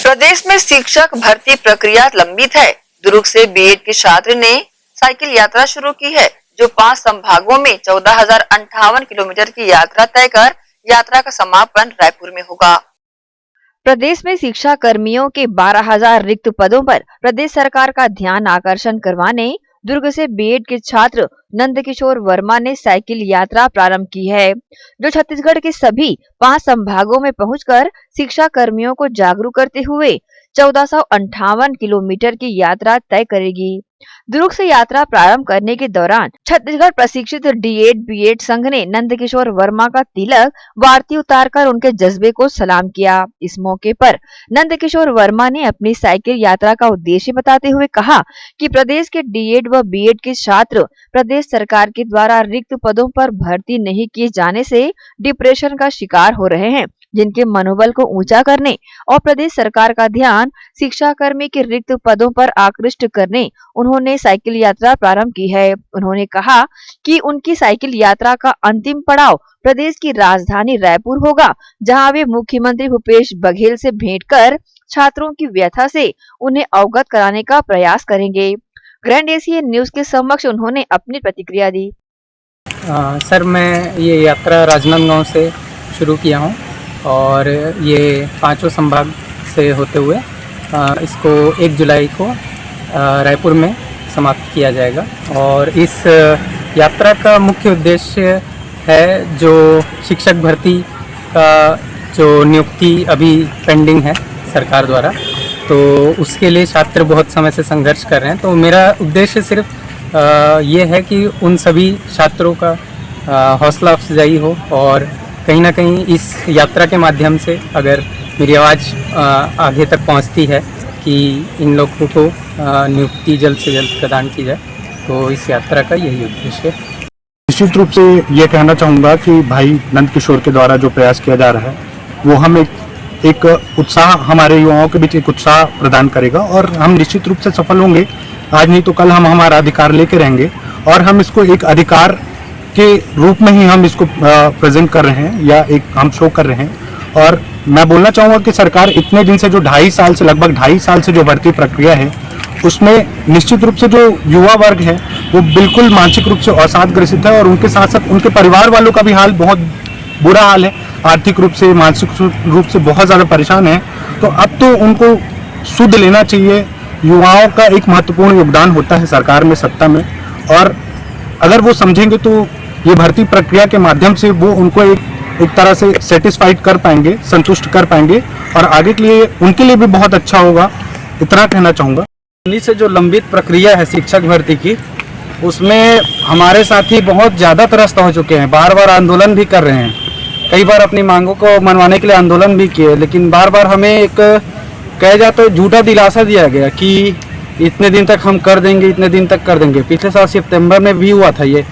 प्रदेश में शिक्षक भर्ती प्रक्रिया लंबित है। दुर्ग से बीएड के छात्र ने साइकिल यात्रा शुरू की है, जो 5 संभागों में 14,058 किलोमीटर की यात्रा तय कर यात्रा का समापन रायपुर में होगा। प्रदेश में शिक्षा कर्मियों के 12,000 रिक्त पदों पर प्रदेश सरकार का ध्यान आकर्षण करवाने दुर्ग से बीएड के छात्र नंदकिशोर वर्मा ने साइकिल यात्रा प्रारंभ की है, जो छत्तीसगढ़ के सभी 5 संभागों में पहुंचकर शिक्षा कर्मियों को जागरूक करते हुए 1458 किलोमीटर की यात्रा तय करेगी। दुर्ग से यात्रा प्रारंभ करने के दौरान छत्तीसगढ़ प्रशिक्षित डीएड बीएड संघ ने नंदकिशोर वर्मा का तिलक वारती उतारकर उनके जज्बे को सलाम किया। इस मौके पर नंदकिशोर वर्मा ने अपनी साइकिल यात्रा का उद्देश्य बताते हुए कहा कि प्रदेश के डीएड व बीएड के छात्र प्रदेश सरकार के द्वारा रिक्त पदों पर भर्ती नहीं किए जाने से डिप्रेशन का शिकार हो रहे हैं, जिनके मनोबल को ऊंचा करने और प्रदेश सरकार का ध्यान शिक्षा कर्मी के रिक्त पदों पर आकृष्ट करने उन्होंने साइकिल यात्रा प्रारंभ की है। उन्होंने कहा कि उनकी साइकिल यात्रा का अंतिम पड़ाव प्रदेश की राजधानी रायपुर होगा, जहां वे मुख्यमंत्री भूपेश बघेल से भेंट कर छात्रों की व्यथा से उन्हें अवगत कराने का प्रयास करेंगे। ग्रैंड एशियन न्यूज के समक्ष उन्होंने अपनी प्रतिक्रिया दी। सर, मैं ये यात्रा राजनांदगांव से शुरू किया हूँ और ये 5 संभाग से होते हुए इसको 1 जुलाई को रायपुर में समाप्त किया जाएगा। और इस यात्रा का मुख्य उद्देश्य है जो शिक्षक भर्ती का जो नियुक्ति अभी पेंडिंग है सरकार द्वारा, तो उसके लिए छात्र बहुत समय से संघर्ष कर रहे हैं। तो मेरा उद्देश्य सिर्फ ये है कि उन सभी छात्रों का हौसला अफजाई हो और कहीं ना कहीं इस यात्रा के माध्यम से अगर मेरी आवाज़ आगे तक पहुंचती है कि इन लोगों को नियुक्ति जल्द से जल्द प्रदान की जाए, तो इस यात्रा का यही उद्देश्य है। निश्चित रूप से ये कहना चाहूँगा कि भाई नंदकिशोर के द्वारा जो प्रयास किया जा रहा है वो हम एक उत्साह, हमारे युवाओं के बीच एक उत्साह प्रदान करेगा और हम निश्चित रूप से सफल होंगे। आज नहीं तो कल हम हमारा अधिकार लेके रहेंगे और हम इसको एक अधिकार के रूप में ही हम इसको प्रेजेंट कर रहे हैं या एक हम शो कर रहे हैं। और मैं बोलना चाहूँगा कि सरकार इतने दिन से जो 2.5 साल से लगभग 2.5 साल से जो भर्ती प्रक्रिया है उसमें निश्चित रूप से जो युवा वर्ग है वो बिल्कुल मानसिक रूप से अवसादग्रसित है और उनके साथ साथ उनके परिवार वालों का भी हाल बहुत बुरा हाल है, आर्थिक रूप से मानसिक रूप से बहुत ज़्यादा परेशान है। तो अब तो उनको सुध लेना चाहिए। युवाओं का एक महत्वपूर्ण योगदान होता है सरकार में, सत्ता में, और अगर वो समझेंगे तो ये भर्ती प्रक्रिया के माध्यम से वो उनको एक तरह से सेटिस्फाइड कर पाएंगे, संतुष्ट कर पाएंगे और आगे के लिए उनके लिए भी बहुत अच्छा होगा। इतना कहना चाहूँगा। से जो लंबित प्रक्रिया है शिक्षक भर्ती की, उसमें हमारे साथी बहुत ज़्यादा त्रस्त हो चुके हैं, बार बार आंदोलन भी कर रहे हैं, कई बार अपनी मांगों को मनवाने के लिए आंदोलन भी किए, लेकिन बार बार हमें एक कह जाए तो झूठा दिलासा दिया गया कि इतने दिन तक हम कर देंगे, इतने दिन तक कर देंगे। पिछले साल सितंबर में भी हुआ था ये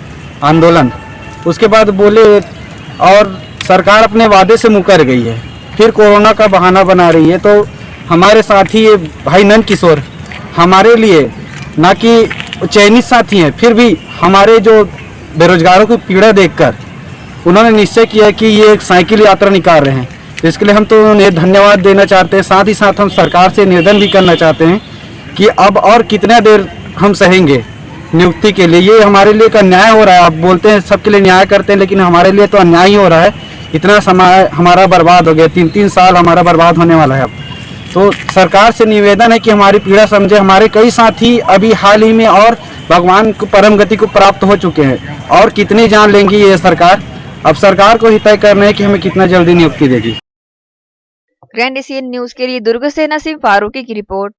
आंदोलन, उसके बाद बोले और सरकार अपने वादे से मुकर गई है, फिर कोरोना का बहाना बना रही है। तो हमारे साथी ये भाई नंदकिशोर हमारे लिए ना कि चयनित साथी हैं, फिर भी हमारे जो बेरोजगारों की पीड़ा देखकर उन्होंने निश्चय किया कि ये एक साइकिल यात्रा निकाल रहे हैं। तो इसके लिए हम तो उन्हें धन्यवाद देना चाहते हैं, साथ ही साथ हम सरकार से निवेदन भी करना चाहते हैं कि अब और कितना देर हम सहेंगे नियुक्ति के लिए। ये हमारे लिए एक अन्याय हो रहा है। आप बोलते हैं सबके लिए न्याय करते हैं, लेकिन हमारे लिए तो अन्याय ही हो रहा है। इतना समय हमारा बर्बाद हो गया, 3-3 साल हमारा बर्बाद होने वाला है अब। तो सरकार से निवेदन है कि हमारी पीड़ा समझे। हमारे कई साथी अभी हाल ही में और भगवान को परम गति को प्राप्त हो चुके हैं, और कितनी जान लेंगी ये सरकार। अब सरकार को ही तय करना है कि हमें कितना जल्दी नियुक्ति देगी। ग्रैंड एशियन न्यूज के लिए दुर्ग से नसीम फारूकी की रिपोर्ट।